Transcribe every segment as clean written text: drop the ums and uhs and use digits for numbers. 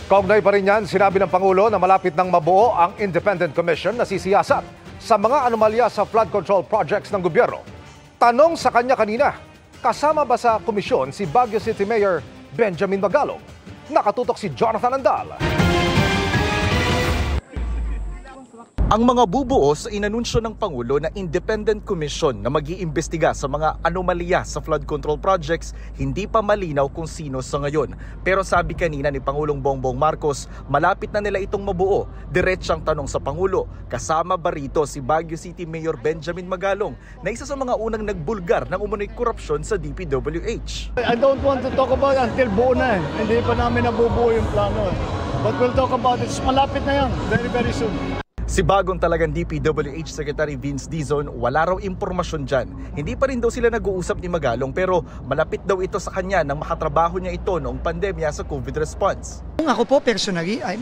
Kaugnay pa rin yan, sinabi ng Pangulo na malapit nang mabuo ang Independent Commission na sisiyasat sa mga anomalya sa flood control projects ng gobyerno. Tanong sa kanya kanina, kasama ba sa komisyon si Baguio City Mayor Benjamin Magalong? Nakatutok si Jonathan Andal. Ang mga bubuo sa inanunsyo ng Pangulo na Independent Commission na mag-iimbestiga sa mga anomalya sa flood control projects, hindi pa malinaw kung sino sa ngayon. Pero sabi kanina ni Pangulong Bongbong Marcos, malapit na nila itong mabuo. Diretsang tanong sa Pangulo, kasama ba rito si Baguio City Mayor Benjamin Magalong na isa sa mga unang nagbulgar ng umunoy korupsyon sa DPWH? I don't want to talk about until buo na. Hindi pa namin nabubuo yung plano. But we'll talk about it. Malapit na yan. Very, very soon. Si bagong talagang DPWH Secretary Vince Dizon, wala raw impormasyon dyan. Hindi pa rin daw sila nag-uusap ni Magalong pero malapit daw ito sa kanya nang makatrabaho niya ito noong pandemya sa COVID response. Kung ako po personally, ay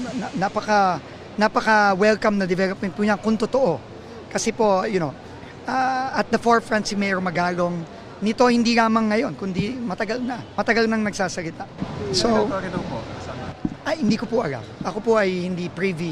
napaka-welcome na development po niya kung totoo. Kasi po, at the forefront si Mayor Magalong, nito hindi lamang ngayon, kundi matagal nang nagsasalita. So, hindi ko po alam. Ako po ay hindi privy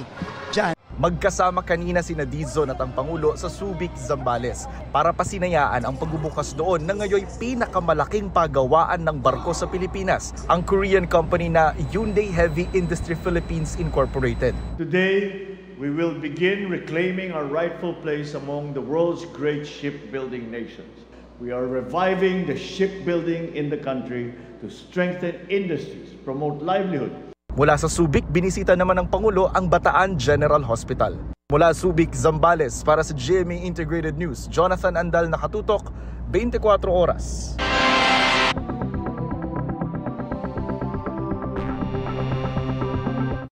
dyan. Magkasama kanina sina Dizon at ang Pangulo sa Subic, Zambales para pasinayaan ang pagbubukas doon na ngayon pinakamalaking pagawaan ng barko sa Pilipinas, ang Korean company na Hyundai Heavy Industry Philippines Incorporated. Today, we will begin reclaiming our rightful place among the world's great shipbuilding nations. We are reviving the shipbuilding in the country to strengthen industries, promote livelihood. Mula sa Subic, binisita naman ng Pangulo ang Bataan General Hospital. Mula Subic, Zambales, para sa GMA Integrated News, Jonathan Andal, nakatutok, 24 oras.